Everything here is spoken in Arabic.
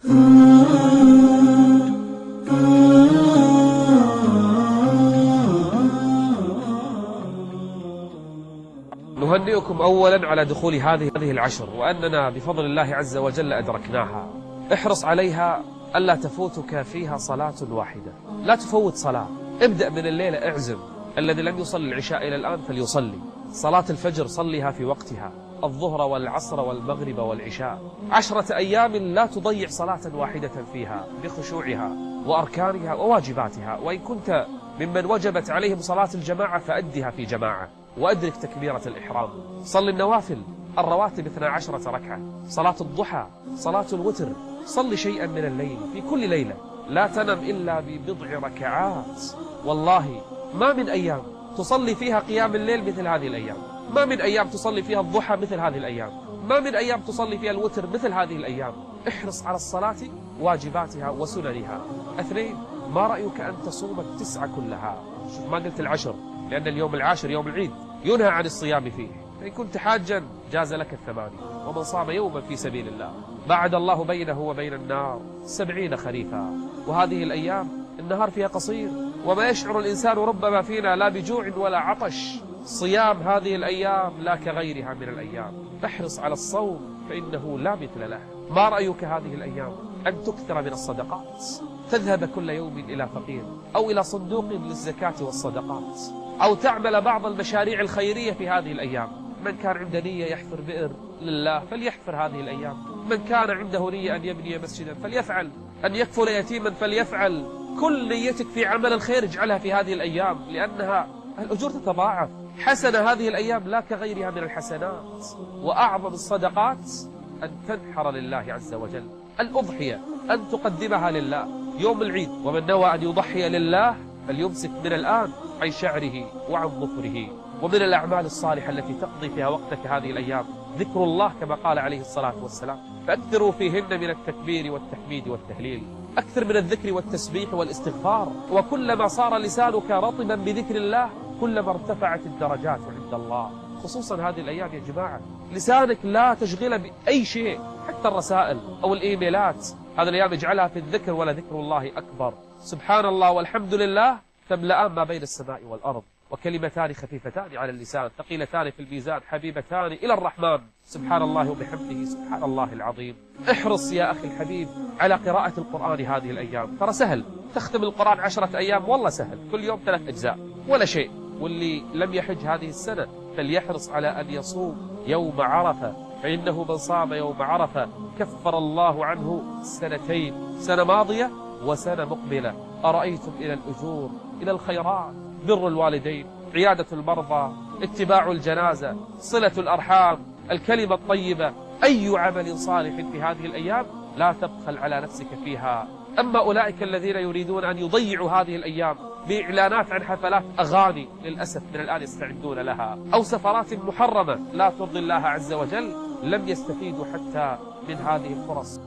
نهنئكم أولا على دخول هذه العشر، وأننا بفضل الله عز وجل أدركناها. احرص عليها ألا تفوتك فيها صلاة واحدة، لا تفوت صلاة. ابدأ من الليلة، اعزم. الذي لم يصلي العشاء إلى الآن فليصلي. صلاة الفجر صليها في وقتها، الظهر والعصر والمغرب والعشاء. 10 أيام لا تضيع صلاة واحدة فيها بخشوعها وأركانها وواجباتها. وإن كنت ممن وجبت عليهم صلاة الجماعة فأدها في جماعة، وأدرك تكبيرة الإحرام. صل النوافل الرواتب 12 ركعة، صلاة الضحى، صلاة الوتر. صل شيئا من الليل في كل ليلة، لا تنم إلا ببضع ركعات. والله ما من أيام تصلي فيها قيام الليل مثل هذه الأيام، ما من أيام تصلي فيها الضحى مثل هذه الأيام، ما من أيام تصلي فيها الوتر مثل هذه الأيام. احرص على الصلاة واجباتها وسننها. 2، ما رأيك أن تصوم ال9 كلها؟ شوف، ما قلت العشر، لأن اليوم العاشر يوم العيد ينهى عن الصيام فيه. فإن كنت حاجا جاز لك 8، ومن صام يوما في سبيل الله بعد الله بينه وبين النار 70 خريفا. وهذه الأيام النهار فيها قصير، وما يشعر الإنسان ربما فينا لا بجوع ولا عطش. صيام هذه الأيام لا كغيرها من الأيام. احرص على الصوم فإنه لا مثل له. ما رأيك هذه الأيام أن تكثر من الصدقات، تذهب كل يوم إلى فقير أو إلى صندوق للزكاة والصدقات، أو تعمل بعض المشاريع الخيرية في هذه الأيام. من كان عنده نية يحفر بئر لله فليحفر هذه الأيام، من كان عنده نية أن يبني مسجدا فليفعل، أن يكفل يتيما فليفعل. كل نيتك في عمل الخير اجعلها في هذه الأيام، لأنها الأجور تتضاعف. حسنة هذه الأيام لا كغيرها من الحسنات. وأعظم الصدقات أن تنحر لله عز وجل، الأضحية أن تقدمها لله يوم العيد. ومن نوى أن يضحي لله فليمسك من الآن عن شعره وعن ظفره. ومن الأعمال الصالحة التي تقضي فيها وقتك هذه الأيام ذكر الله كما قال عليه الصلاة والسلام، فأكثروا فيهن من التكبير والتحميد والتهليل. أكثر من الذكر والتسبيح والاستغفار. وكلما صار لسانك رطبا بذكر الله كلما ارتفعت الدرجات عند الله. خصوصا هذه الأيام يا جماعة، لسانك لا تشغله بأي شيء، حتى الرسائل أو الإيميلات. هذه الأيام اجعلها في الذكر، ولذكر الله أكبر. سبحان الله والحمد لله تملأان ما بين السماء والأرض. وكلمتان خفيفتان على اللسان ثقيلتان في الميزان حبيبتان إلى الرحمن. سبحان الله وبحمده سبحان الله العظيم. احرص يا أخي الحبيب على قراءة القرآن هذه الأيام، ترى سهل. تختم القرآن 10 أيام والله سهل، كل يوم 3 أجزاء ولا شيء. واللي لم يحج هذه السنة فليحرص على أن يصوم يوم عرفة، فإنه من صام يوم عرفة كفر الله عنه 2، سنة ماضية وسنة مقبلة. أرأيتم إلى الأجور، إلى الخيرات، بر الوالدين، عيادة المرضى، اتباع الجنازة، صلة الأرحام، الكلمة الطيبة، أي عمل صالح في هذه الأيام لا تبخل على نفسك فيها. أما أولئك الذين يريدون أن يضيعوا هذه الأيام بإعلانات عن حفلات أغاني، للأسف من الآن يستعدون لها، أو سفرات محرمة لا ترضي الله عز وجل، لم يستفيدوا حتى من هذه الفرص.